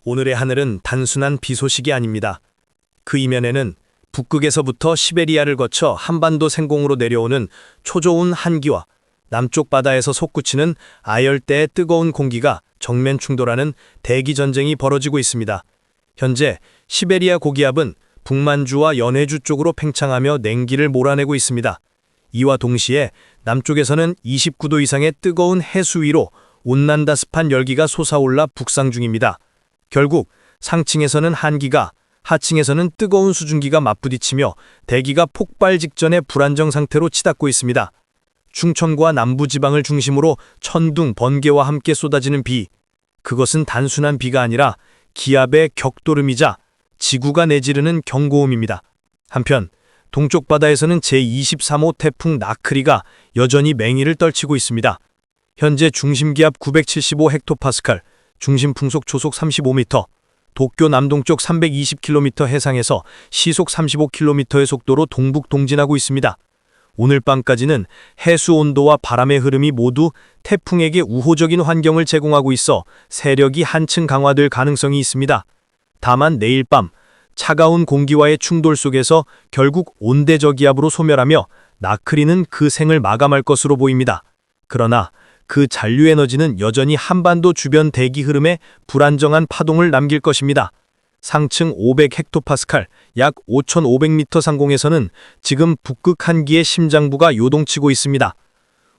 오늘의 하늘은 단순한 비 소식이 아닙니다. 그 이면에는 북극에서부터 시베리아를 거쳐 한반도 생공으로 내려오는 초저온 한기와 남쪽 바다에서 솟구치는 아열대의 뜨거운 공기가 정면 충돌하는 대기 전쟁이 벌어지고 있습니다. 현재 시베리아 고기압은 북만주와 연해주 쪽으로 팽창하며 냉기를 몰아내고 있습니다. 이와 동시에 남쪽에서는 29도 이상의 뜨거운 해수 위로 온난다습한 열기가 솟아올라 북상 중입니다. 결국 상층에서는 한기가, 하층에서는 뜨거운 수증기가 맞부딪히며 대기가 폭발 직전의 불안정 상태로 치닫고 있습니다. 충청과 남부지방을 중심으로 천둥, 번개와 함께 쏟아지는 비. 그것은 단순한 비가 아니라 기압의 격돌음이자 지구가 내지르는 경고음입니다. 한편 동쪽 바다에서는 제23호 태풍 나크리가 여전히 맹위를 떨치고 있습니다. 현재 중심기압 975헥토파스칼, 중심 풍속 초속 35m, 도쿄 남동쪽 320km 해상에서 시속 35km의 속도로 동북 동진하고 있습니다. 오늘 밤까지는 해수 온도와 바람의 흐름이 모두 태풍에게 우호적인 환경을 제공하고 있어 세력이 한층 강화될 가능성이 있습니다. 다만 내일 밤 차가운 공기와의 충돌 속에서 결국 온대저기압으로 소멸하며 나크리는 그 생을 마감할 것으로 보입니다. 그러나 그 잔류 에너지는 여전히 한반도 주변 대기 흐름에 불안정한 파동을 남길 것입니다. 상층 500헥토파스칼, 약 5,500m 상공에서는 지금 북극 한기의 심장부가 요동치고 있습니다.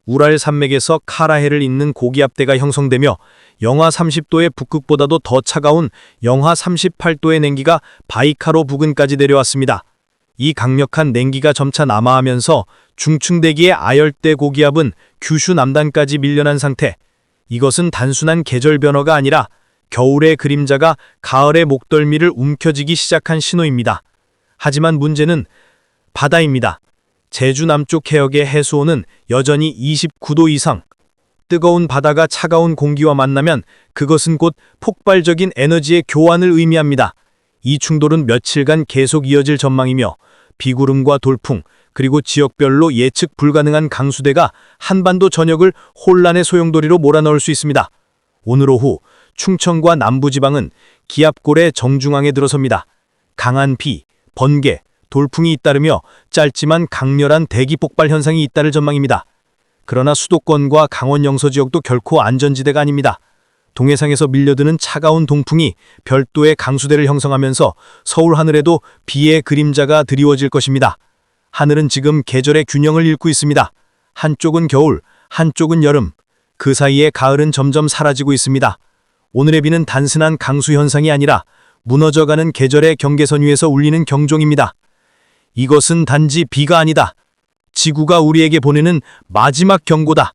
우랄 산맥에서 카라해를 잇는 고기압대가 형성되며 영하 30도의 북극보다도 더 차가운 영하 38도의 냉기가 바이카로 부근까지 내려왔습니다. 이 강력한 냉기가 점차 남하하면서 중층대기의 아열대 고기압은 규슈 남단까지 밀려난 상태. 이것은 단순한 계절 변화가 아니라 겨울의 그림자가 가을의 목덜미를 움켜쥐기 시작한 신호입니다. 하지만 문제는 바다입니다. 제주 남쪽 해역의 해수온은 여전히 29도 이상. 뜨거운 바다가 차가운 공기와 만나면 그것은 곧 폭발적인 에너지의 교환을 의미합니다. 이 충돌은 며칠간 계속 이어질 전망이며 비구름과 돌풍, 그리고 지역별로 예측 불가능한 강수대가 한반도 전역을 혼란의 소용돌이로 몰아넣을 수 있습니다. 오늘 오후 충청과 남부지방은 기압골의 정중앙에 들어섭니다. 강한 비, 번개, 돌풍이 잇따르며 짧지만 강렬한 대기 폭발 현상이 잇따를 전망입니다. 그러나 수도권과 강원 영서 지역도 결코 안전지대가 아닙니다. 동해상에서 밀려드는 차가운 동풍이 별도의 강수대를 형성하면서 서울 하늘에도 비의 그림자가 드리워질 것입니다. 하늘은 지금 계절의 균형을 잃고 있습니다. 한쪽은 겨울, 한쪽은 여름. 그 사이에 가을은 점점 사라지고 있습니다. 오늘의 비는 단순한 강수 현상이 아니라 무너져가는 계절의 경계선 위에서 울리는 경종입니다. 이것은 단지 비가 아니다. 지구가 우리에게 보내는 마지막 경고다.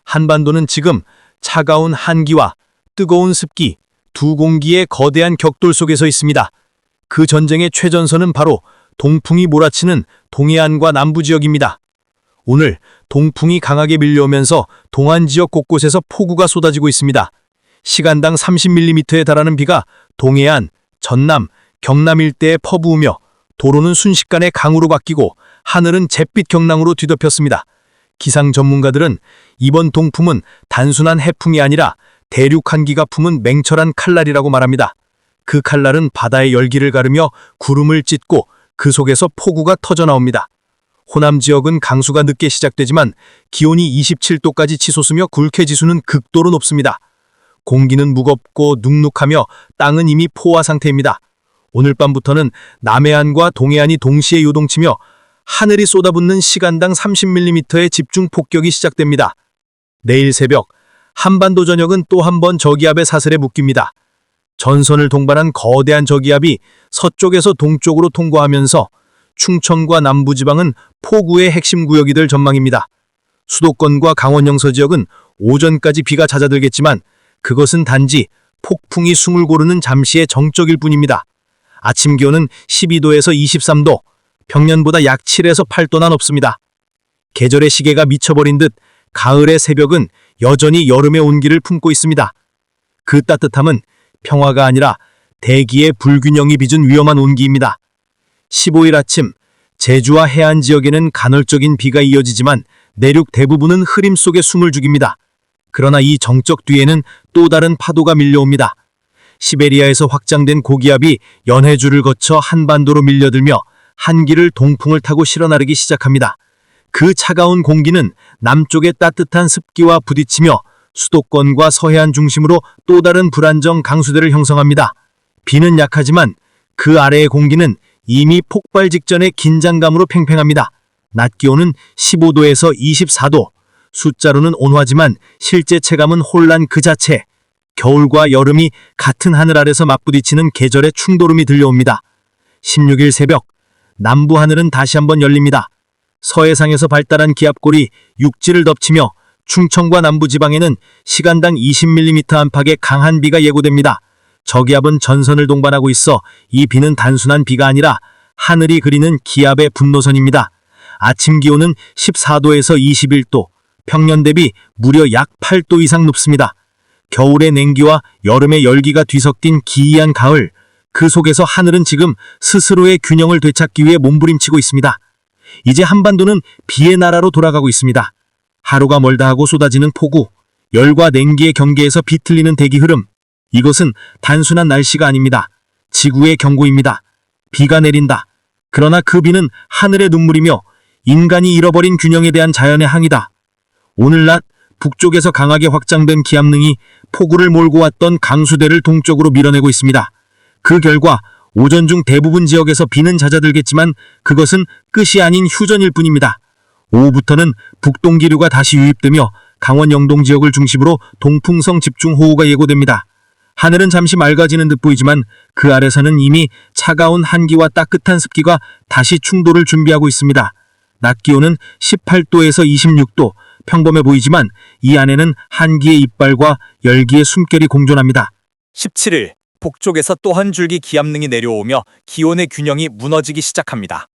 한반도는 지금 차가운 한기와 뜨거운 습기, 두 공기의 거대한 격돌 속에 서 있습니다. 그 전쟁의 최전선은 바로 동풍이 몰아치는 동해안과 남부 지역입니다. 오늘 동풍이 강하게 밀려오면서 동안 지역 곳곳에서 폭우가 쏟아지고 있습니다. 시간당 30mm에 달하는 비가 동해안, 전남, 경남 일대에 퍼부으며 도로는 순식간에 강으로 바뀌고 하늘은 잿빛 경랑으로 뒤덮였습니다. 기상 전문가들은 이번 동풍은 단순한 해풍이 아니라 대륙 한기가 품은 맹철한 칼날이라고 말합니다. 그 칼날은 바다의 열기를 가르며 구름을 찢고 그 속에서 폭우가 터져나옵니다. 호남 지역은 강수가 늦게 시작되지만 기온이 27도까지 치솟으며 굴쾌지수는 극도로 높습니다. 공기는 무겁고 눅눅하며 땅은 이미 포화 상태입니다. 오늘 밤부터는 남해안과 동해안이 동시에 요동치며 하늘이 쏟아붓는 시간당 30mm의 집중 폭격이 시작됩니다. 내일 새벽 한반도 전역은 또 한 번 저기압의 사슬에 묶입니다. 전선을 동반한 거대한 저기압이 서쪽에서 동쪽으로 통과하면서 충청과 남부지방은 폭우의 핵심 구역이 될 전망입니다. 수도권과 강원 영서 지역은 오전까지 비가 잦아들겠지만 그것은 단지 폭풍이 숨을 고르는 잠시의 정적일 뿐입니다. 아침 기온은 12도에서 23도, 평년보다 약 7에서 8도나 높습니다. 계절의 시계가 미쳐버린 듯 가을의 새벽은 여전히 여름의 온기를 품고 있습니다. 그 따뜻함은 평화가 아니라 대기의 불균형이 빚은 위험한 온기입니다. 15일 아침 제주와 해안 지역에는 간헐적인 비가 이어지지만 내륙 대부분은 흐림 속에 숨을 죽입니다. 그러나 이 정적 뒤에는 또 다른 파도가 밀려옵니다. 시베리아에서 확장된 고기압이 연해주를 거쳐 한반도로 밀려들며 한기를 동풍을 타고 실어나르기 시작합니다. 그 차가운 공기는 남쪽의 따뜻한 습기와 부딪히며 수도권과 서해안 중심으로 또 다른 불안정 강수대를 형성합니다. 비는 약하지만 그 아래의 공기는 이미 폭발 직전의 긴장감으로 팽팽합니다. 낮 기온은 15도에서 24도, 숫자로는 온화지만 실제 체감은 혼란 그 자체. 겨울과 여름이 같은 하늘 아래서 맞부딪히는 계절의 충돌음이 들려옵니다. 16일 새벽, 남부 하늘은 다시 한번 열립니다. 서해상에서 발달한 기압골이 육지를 덮치며 충청과 남부지방에는 시간당 20mm 안팎의 강한 비가 예고됩니다. 저기압은 전선을 동반하고 있어 이 비는 단순한 비가 아니라 하늘이 그리는 기압의 분노선입니다. 아침 기온은 14도에서 21도, 평년 대비 무려 약 8도 이상 높습니다. 겨울의 냉기와 여름의 열기가 뒤섞인 기이한 가을, 그 속에서 하늘은 지금 스스로의 균형을 되찾기 위해 몸부림치고 있습니다. 이제 한반도는 비의 나라로 돌아가고 있습니다. 하루가 멀다 하고 쏟아지는 폭우, 열과 냉기의 경계에서 비틀리는 대기 흐름. 이것은 단순한 날씨가 아닙니다. 지구의 경고입니다. 비가 내린다. 그러나 그 비는 하늘의 눈물이며 인간이 잃어버린 균형에 대한 자연의 항의다. 오늘 낮 북쪽에서 강하게 확장된 기압능이 폭우를 몰고 왔던 강수대를 동쪽으로 밀어내고 있습니다. 그 결과 오전 중 대부분 지역에서 비는 잦아들겠지만 그것은 끝이 아닌 휴전일 뿐입니다. 오후부터는 북동기류가 다시 유입되며 강원 영동 지역을 중심으로 동풍성 집중호우가 예고됩니다. 하늘은 잠시 맑아지는 듯 보이지만 그 아래서는 이미 차가운 한기와 따뜻한 습기가 다시 충돌을 준비하고 있습니다. 낮 기온은 18도에서 26도, 평범해 보이지만 이 안에는 한기의 이빨과 열기의 숨결이 공존합니다. 17일, 북쪽에서 또 한 줄기 기압능이 내려오며 기온의 균형이 무너지기 시작합니다.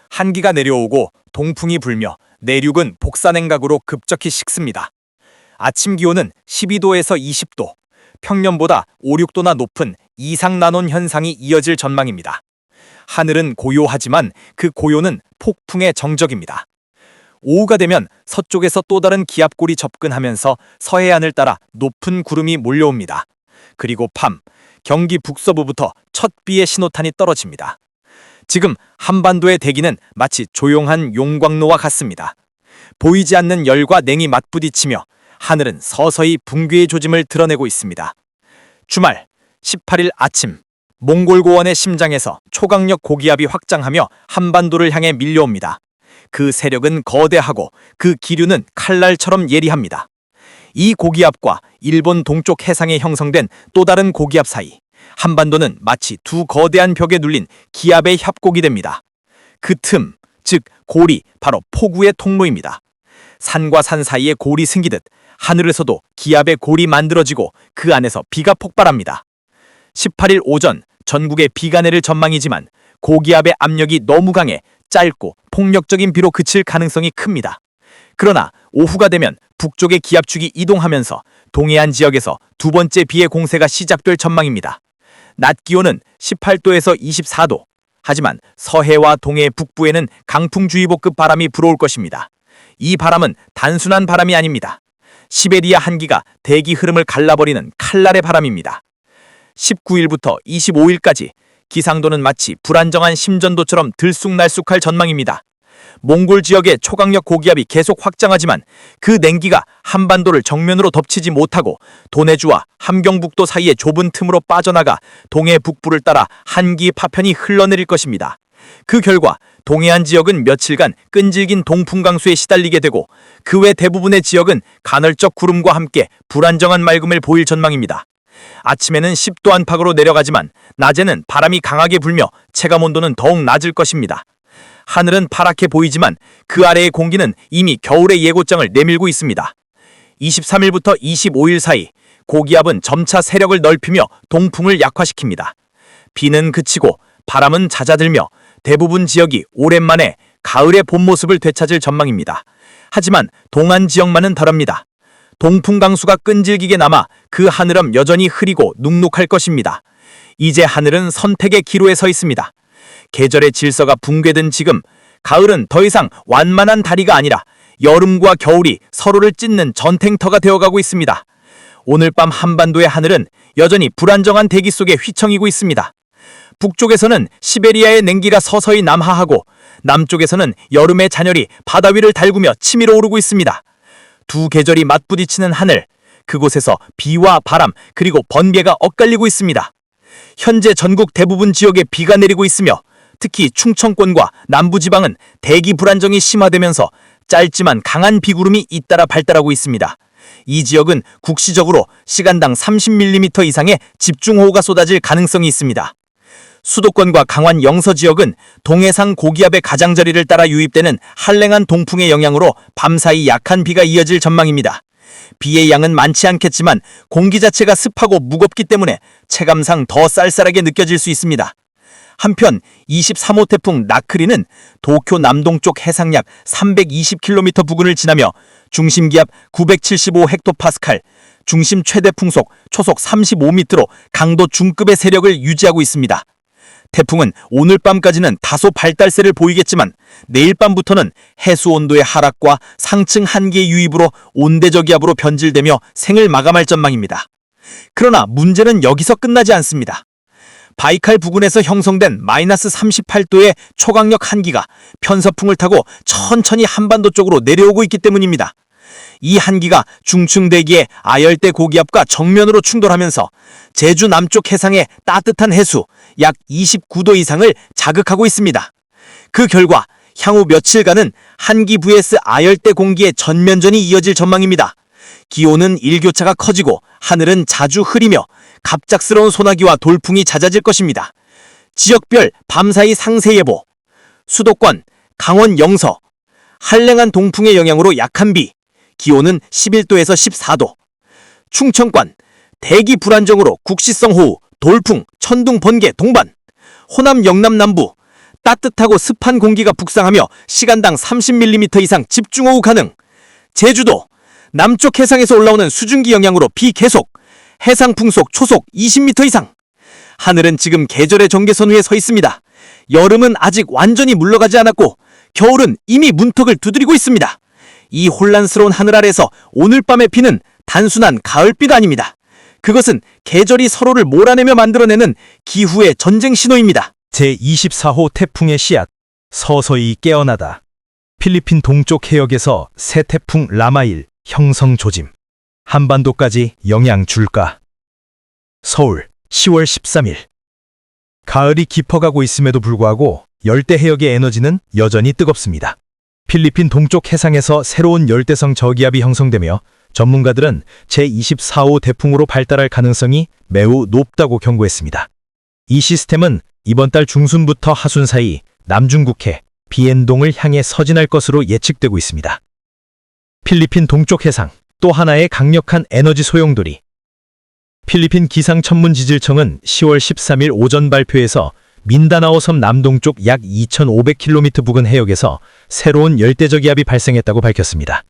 한기가 내려오고 동풍이 불며 내륙은 복사냉각으로 급격히 식습니다. 아침 기온은 12도에서 20도, 평년보다 5, 6도나 높은 이상난온 현상이 이어질 전망입니다. 하늘은 고요하지만 그 고요는 폭풍의 정적입니다. 오후가 되면 서쪽에서 또 다른 기압골이 접근하면서 서해안을 따라 높은 구름이 몰려옵니다. 그리고 밤, 경기 북서부부터 첫 비의 신호탄이 떨어집니다. 지금 한반도의 대기는 마치 조용한 용광로와 같습니다. 보이지 않는 열과 냉이 맞부딪히며 하늘은 서서히 붕괴의 조짐을 드러내고 있습니다. 주말 18일 아침, 몽골 고원의 심장에서 초강력 고기압이 확장하며 한반도를 향해 밀려옵니다. 그 세력은 거대하고 그 기류는 칼날처럼 예리합니다. 이 고기압과 일본 동쪽 해상에 형성된 또 다른 고기압 사이, 한반도는 마치 두 거대한 벽에 눌린 기압의 협곡이 됩니다. 그 틈, 즉 골이 바로 폭우의 통로입니다. 산과 산 사이에 골이 생기듯 하늘에서도 기압의 골이 만들어지고 그 안에서 비가 폭발합니다. 18일 오전 전국에 비가 내릴 전망이지만 고기압의 압력이 너무 강해 짧고 폭력적인 비로 그칠 가능성이 큽니다. 그러나 오후가 되면 북쪽의 기압축이 이동하면서 동해안 지역에서 두 번째 비의 공세가 시작될 전망입니다. 낮 기온은 18도에서 24도, 하지만 서해와 동해 북부에는 강풍주의보급 바람이 불어올 것입니다. 이 바람은 단순한 바람이 아닙니다. 시베리아 한기가 대기 흐름을 갈라버리는 칼날의 바람입니다. 19일부터 25일까지 기상도는 마치 불안정한 심전도처럼 들쑥날쑥할 전망입니다. 몽골 지역의 초강력 고기압이 계속 확장하지만 그 냉기가 한반도를 정면으로 덮치지 못하고 도내주와 함경북도 사이의 좁은 틈으로 빠져나가 동해 북부를 따라 한기 파편이 흘러내릴 것입니다. 그 결과 동해안 지역은 며칠간 끈질긴 동풍 강수에 시달리게 되고 그 외 대부분의 지역은 간헐적 구름과 함께 불안정한 맑음을 보일 전망입니다. 아침에는 10도 안팎으로 내려가지만 낮에는 바람이 강하게 불며 체감온도는 더욱 낮을 것입니다. 하늘은 파랗게 보이지만 그 아래의 공기는 이미 겨울의 예고장을 내밀고 있습니다. 23일부터 25일 사이 고기압은 점차 세력을 넓히며 동풍을 약화시킵니다. 비는 그치고 바람은 잦아들며 대부분 지역이 오랜만에 가을의 본 모습을 되찾을 전망입니다. 하지만 동안 지역만은 다릅니다. 동풍 강수가 끈질기게 남아 그 하늘은 여전히 흐리고 눅눅할 것입니다. 이제 하늘은 선택의 기로에 서 있습니다. 계절의 질서가 붕괴된 지금 가을은 더 이상 완만한 다리가 아니라 여름과 겨울이 서로를 찢는 전탱터가 되어가고 있습니다. 오늘 밤 한반도의 하늘은 여전히 불안정한 대기 속에 휘청이고 있습니다. 북쪽에서는 시베리아의 냉기가 서서히 남하하고 남쪽에서는 여름의 잔열이 바다 위를 달구며 치밀어 오르고 있습니다. 두 계절이 맞부딪히는 하늘, 그곳에서 비와 바람 그리고 번개가 엇갈리고 있습니다. 현재 전국 대부분 지역에 비가 내리고 있으며 특히 충청권과 남부지방은 대기 불안정이 심화되면서 짧지만 강한 비구름이 잇따라 발달하고 있습니다. 이 지역은 국시적으로 시간당 30mm 이상의 집중호우가 쏟아질 가능성이 있습니다. 수도권과 강원 영서 지역은 동해상 고기압의 가장자리를 따라 유입되는 한랭한 동풍의 영향으로 밤사이 약한 비가 이어질 전망입니다. 비의 양은 많지 않겠지만 공기 자체가 습하고 무겁기 때문에 체감상 더 쌀쌀하게 느껴질 수 있습니다. 한편 23호 태풍 나크리는 도쿄 남동쪽 해상 약 320km 부근을 지나며 중심기압 975헥토파스칼, 중심 최대 풍속 초속 35m로 강도 중급의 세력을 유지하고 있습니다. 태풍은 오늘 밤까지는 다소 발달세를 보이겠지만 내일 밤부터는 해수 온도의 하락과 상층 한기의 유입으로 온대저기압으로 변질되며 생을 마감할 전망입니다. 그러나 문제는 여기서 끝나지 않습니다. 바이칼 부근에서 형성된 마이너스 38도의 초강력 한기가 편서풍을 타고 천천히 한반도 쪽으로 내려오고 있기 때문입니다. 이 한기가 중충대기의 아열대 고기압과 정면으로 충돌하면서 제주 남쪽 해상의 따뜻한 해수 약 29도 이상을 자극하고 있습니다. 그 결과 향후 며칠간은 한기 vs 아열대 공기의 전면전이 이어질 전망입니다. 기온은 일교차가 커지고 하늘은 자주 흐리며 갑작스러운 소나기와 돌풍이 잦아질 것입니다. 지역별 밤사이 상세 예보. 수도권, 강원 영서. 한랭한 동풍의 영향으로 약한 비. 기온은 11도에서 14도. 충청권, 대기 불안정으로 국시성 호우, 돌풍, 천둥, 번개, 동반. 호남, 영남, 남부. 따뜻하고 습한 공기가 북상하며 시간당 30mm 이상 집중호우 가능. 제주도, 남쪽 해상에서 올라오는 수증기 영향으로 비 계속. 해상 풍속 초속 20m 이상. 하늘은 지금 계절의 경계선 위에 서 있습니다. 여름은 아직 완전히 물러가지 않았고 겨울은 이미 문턱을 두드리고 있습니다. 이 혼란스러운 하늘 아래서 오늘 밤의 비는 단순한 가을비가 아닙니다. 그것은 계절이 서로를 몰아내며 만들어내는 기후의 전쟁 신호입니다. 제24호 태풍의 씨앗, 서서히 깨어나다. 필리핀 동쪽 해역에서 새 태풍 라마일 형성 조짐. 한반도까지 영향 줄까? 서울, 10월 13일. 가을이 깊어가고 있음에도 불구하고 열대 해역의 에너지는 여전히 뜨겁습니다. 필리핀 동쪽 해상에서 새로운 열대성 저기압이 형성되며 전문가들은 제24호 태풍으로 발달할 가능성이 매우 높다고 경고했습니다. 이 시스템은 이번 달 중순부터 하순 사이 남중국해, 비엔동을 향해 서진할 것으로 예측되고 있습니다. 필리핀 동쪽 해상, 또 하나의 강력한 에너지 소용돌이. 필리핀 기상천문지질청은 10월 13일 오전 발표에서 민다나오 섬 남동쪽 약 2,500km 부근 해역에서 새로운 열대저기압이 발생했다고 밝혔습니다.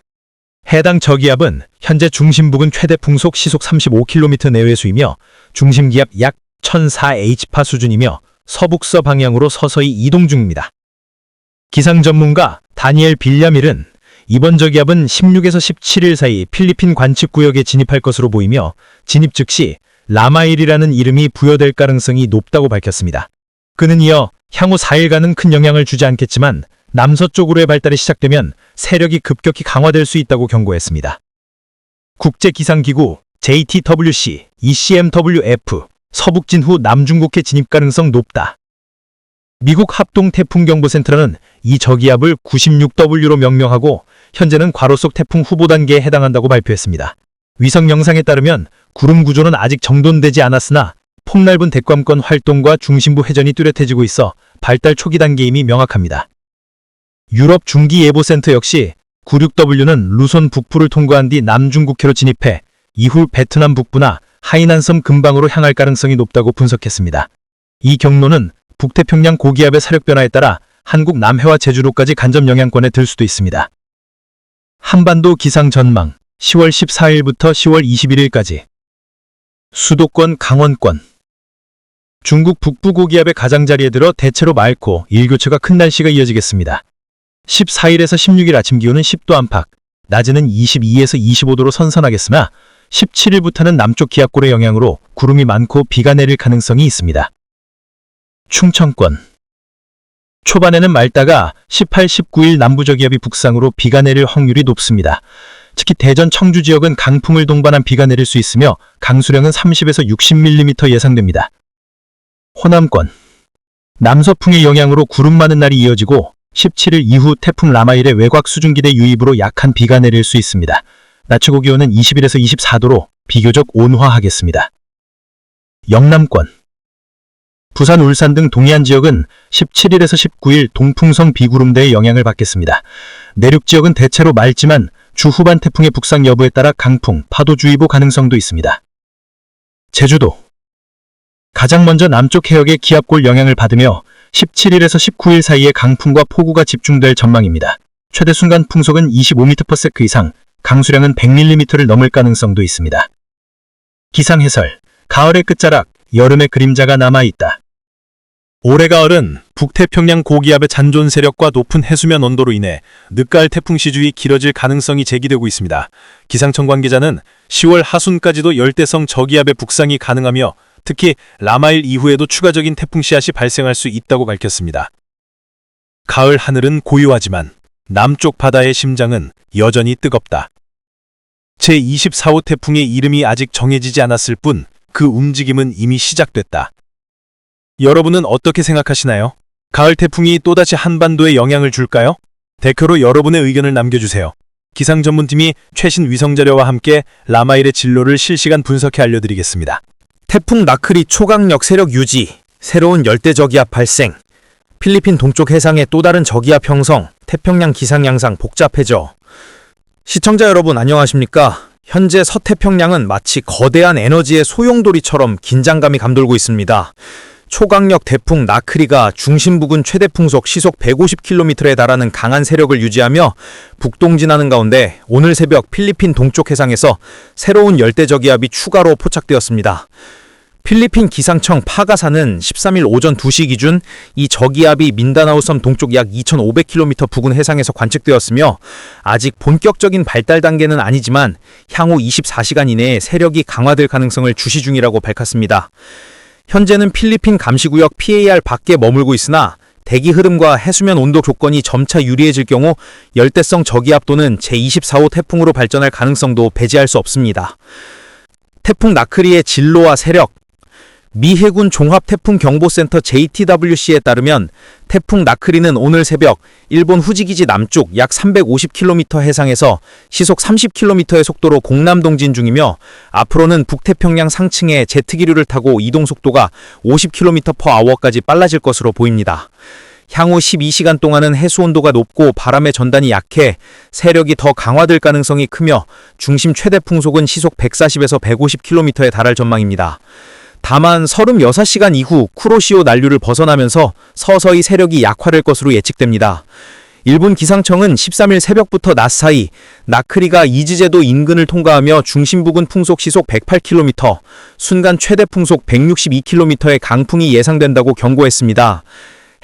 해당 저기압은 현재 중심 부근 최대 풍속 시속 35km 내외의 수이며 중심기압 약 1004H파 수준이며 서북서 방향으로 서서히 이동 중입니다. 기상 전문가 다니엘 빌야밀은 이번 저기압은 16에서 17일 사이 필리핀 관측구역에 진입할 것으로 보이며 진입 즉시 라마일이라는 이름이 부여될 가능성이 높다고 밝혔습니다. 그는 이어 향후 4일간은 큰 영향을 주지 않겠지만 남서쪽으로의 발달이 시작되면 세력이 급격히 강화될 수 있다고 경고했습니다. 국제기상기구 JTWC, ECMWF, 서북진 후 남중국해 진입 가능성 높다. 미국 합동태풍경보센터는 이 저기압을 96W로 명명하고 현재는 괄호 속 태풍 후보 단계에 해당한다고 발표했습니다. 위성 영상에 따르면 구름 구조는 아직 정돈되지 않았으나 폭넓은 대감권 활동과 중심부 회전이 뚜렷해지고 있어 발달 초기 단계임이 명확합니다. 유럽 중기예보센터 역시 96W는 루손 북부를 통과한 뒤 남중국해로 진입해 이후 베트남 북부나 하이난섬 근방으로 향할 가능성이 높다고 분석했습니다. 이 경로는 북태평양 고기압의 사력 변화에 따라 한국 남해와 제주도까지 간접 영향권에 들 수도 있습니다. 한반도 기상 전망 10월 14일부터 10월 21일까지. 수도권 강원권. 중국 북부 고기압의 가장자리에 들어 대체로 맑고 일교차가 큰 날씨가 이어지겠습니다. 14일에서 16일 아침 기온은 10도 안팎, 낮에는 22에서 25도로 선선하겠으나 17일부터는 남쪽 기압골의 영향으로 구름이 많고 비가 내릴 가능성이 있습니다. 충청권 초반에는 맑다가 18, 19일 남부저기압이 북상으로 비가 내릴 확률이 높습니다. 특히 대전, 청주 지역은 강풍을 동반한 비가 내릴 수 있으며 강수량은 30에서 60mm 예상됩니다. 호남권 남서풍의 영향으로 구름 많은 날이 이어지고 17일 이후 태풍 라마일의 외곽 수증기대 유입으로 약한 비가 내릴 수 있습니다. 낮 최고 기온은 21에서 24도로 비교적 온화하겠습니다. 영남권 부산, 울산 등 동해안 지역은 17일에서 19일 동풍성 비구름대의 영향을 받겠습니다. 내륙 지역은 대체로 맑지만 주 후반 태풍의 북상 여부에 따라 강풍, 파도주의보 가능성도 있습니다. 제주도 가장 먼저 남쪽 해역의 기압골 영향을 받으며 17일에서 19일 사이에 강풍과 폭우가 집중될 전망입니다. 최대 순간 풍속은 25m/s 이상, 강수량은 100mm를 넘을 가능성도 있습니다. 기상 해설, 가을의 끝자락, 여름의 그림자가 남아있다. 올해 가을은 북태평양 고기압의 잔존 세력과 높은 해수면 온도로 인해 늦가을 태풍 시주이 길어질 가능성이 제기되고 있습니다. 기상청 관계자는 10월 하순까지도 열대성 저기압의 북상이 가능하며 특히 라마일 이후에도 추가적인 태풍 씨앗이 발생할 수 있다고 밝혔습니다. 가을 하늘은 고요하지만 남쪽 바다의 심장은 여전히 뜨겁다. 제24호 태풍의 이름이 아직 정해지지 않았을 뿐 그 움직임은 이미 시작됐다. 여러분은 어떻게 생각하시나요? 가을 태풍이 또다시 한반도에 영향을 줄까요? 댓글로 여러분의 의견을 남겨주세요. 기상 전문팀이 최신 위성자료와 함께 라마일의 진로를 실시간 분석해 알려드리겠습니다. 태풍 나크리 초강력 세력 유지, 새로운 열대저기압 발생, 필리핀 동쪽 해상의 또 다른 저기압 형성, 태평양 기상 양상 복잡해져. 시청자 여러분 안녕하십니까? 현재 서태평양은 마치 거대한 에너지의 소용돌이처럼 긴장감이 감돌고 있습니다. 초강력 태풍 나크리가 중심 부근 최대 풍속 시속 150km에 달하는 강한 세력을 유지하며 북동진하는 가운데 오늘 새벽 필리핀 동쪽 해상에서 새로운 열대저기압이 추가로 포착되었습니다. 필리핀 기상청 파가사는 13일 오전 2시 기준 이 저기압이 민다나오 섬 동쪽 약 2,500km 부근 해상에서 관측되었으며 아직 본격적인 발달 단계는 아니지만 향후 24시간 이내에 세력이 강화될 가능성을 주시 중이라고 밝혔습니다. 현재는 필리핀 감시구역 PAR 밖에 머물고 있으나 대기 흐름과 해수면 온도 조건이 점차 유리해질 경우 열대성 저기압 또는 제24호 태풍으로 발전할 가능성도 배제할 수 없습니다. 태풍 나크리의 진로와 세력, 미 해군 종합태풍경보센터 JTWC에 따르면 태풍 나크리는 오늘 새벽 일본 후지기지 남쪽 약 350km 해상에서 시속 30km의 속도로 공남동진 중이며 앞으로는 북태평양 상층의 제트기류를 타고 이동 속도가 50km/h까지 빨라질 것으로 보입니다. 향후 12시간 동안은 해수온도가 높고 바람의 전단이 약해 세력이 더 강화될 가능성이 크며 중심 최대 풍속은 시속 140에서 150km에 달할 전망입니다. 다만 36시간 이후 쿠로시오 난류를 벗어나면서 서서히 세력이 약화될 것으로 예측됩니다. 일본 기상청은 13일 새벽부터 낮 사이 나크리가 이즈제도 인근을 통과하며 중심 부근 풍속 시속 108km, 순간 최대 풍속 162km의 강풍이 예상된다고 경고했습니다.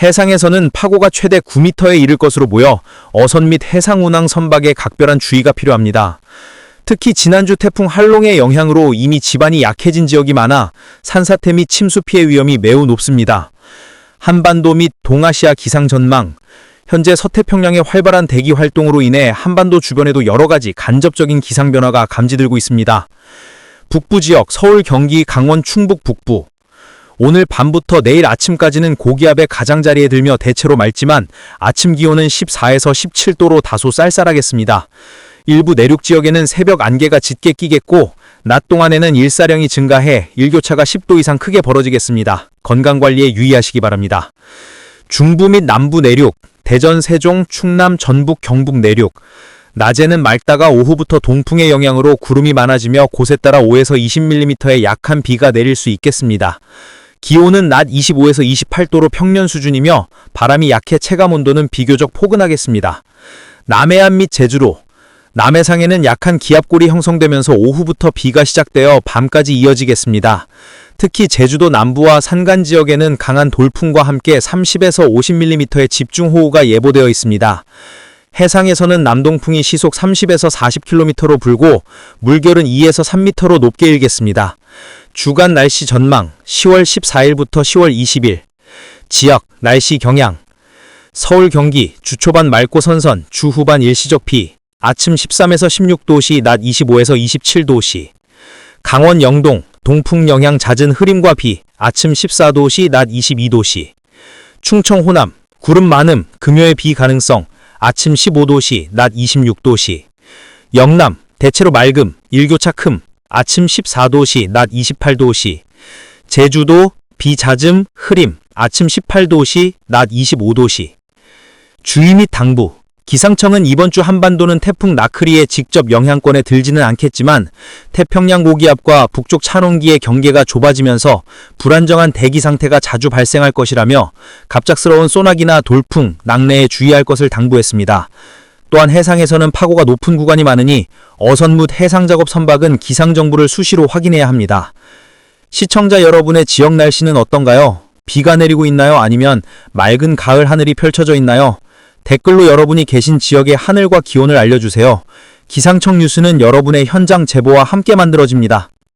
해상에서는 파고가 최대 9m에 이를 것으로 보여 어선 및 해상 운항 선박에 각별한 주의가 필요합니다. 특히 지난주 태풍 할롱의 영향으로 이미 지반이 약해진 지역이 많아 산사태 및 침수 피해 위험이 매우 높습니다. 한반도 및 동아시아 기상 전망. 현재 서태평양의 활발한 대기 활동으로 인해 한반도 주변에도 여러 가지 간접적인 기상 변화가 감지되고 있습니다. 북부 지역 서울, 경기, 강원, 충북 북부. 오늘 밤부터 내일 아침까지는 고기압의 가장자리에 들며 대체로 맑지만 아침 기온은 14에서 17도로 다소 쌀쌀하겠습니다. 일부 내륙 지역에는 새벽 안개가 짙게 끼겠고 낮 동안에는 일사량이 증가해 일교차가 10도 이상 크게 벌어지겠습니다. 건강관리에 유의하시기 바랍니다. 중부 및 남부 내륙, 대전, 세종, 충남, 전북, 경북 내륙. 낮에는 맑다가 오후부터 동풍의 영향으로 구름이 많아지며 곳에 따라 5에서 20mm의 약한 비가 내릴 수 있겠습니다. 기온은 낮 25에서 28도로 평년 수준이며 바람이 약해 체감온도는 비교적 포근하겠습니다. 남해안 및 제주도, 남해상에는 약한 기압골이 형성되면서 오후부터 비가 시작되어 밤까지 이어지겠습니다. 특히 제주도 남부와 산간 지역에는 강한 돌풍과 함께 30에서 50mm의 집중호우가 예보되어 있습니다. 해상에서는 남동풍이 시속 30에서 40km로 불고 물결은 2에서 3m로 높게 일겠습니다. 주간 날씨 전망 10월 14일부터 10월 20일 지역 날씨 경향 서울 경기 주 초반 맑고 선선 주 후반 일시적 비 아침 13에서 16도시 낮 25에서 27도시 강원 영동 동풍 영향 잦은 흐림과 비 아침 14도시 낮 22도시 충청 호남 구름 많음 금요일 비 가능성 아침 15도시 낮 26도시 영남 대체로 맑음 일교차 큼 아침 14도시 낮 28도시 제주도 비 잦음 흐림 아침 18도시 낮 25도시 주의 및 당부 기상청은 이번 주 한반도는 태풍 나크리의 직접 영향권에 들지는 않겠지만 태평양 고기압과 북쪽 찬온기의 경계가 좁아지면서 불안정한 대기 상태가 자주 발생할 것이라며 갑작스러운 소나기나 돌풍, 낙뢰에 주의할 것을 당부했습니다. 또한 해상에서는 파고가 높은 구간이 많으니 어선 및 해상작업 선박은 기상정보를 수시로 확인해야 합니다. 시청자 여러분의 지역 날씨는 어떤가요? 비가 내리고 있나요? 아니면 맑은 가을 하늘이 펼쳐져 있나요? 댓글로 여러분이 계신 지역의 하늘과 기온을 알려주세요. 기상청 뉴스는 여러분의 현장 제보와 함께 만들어집니다.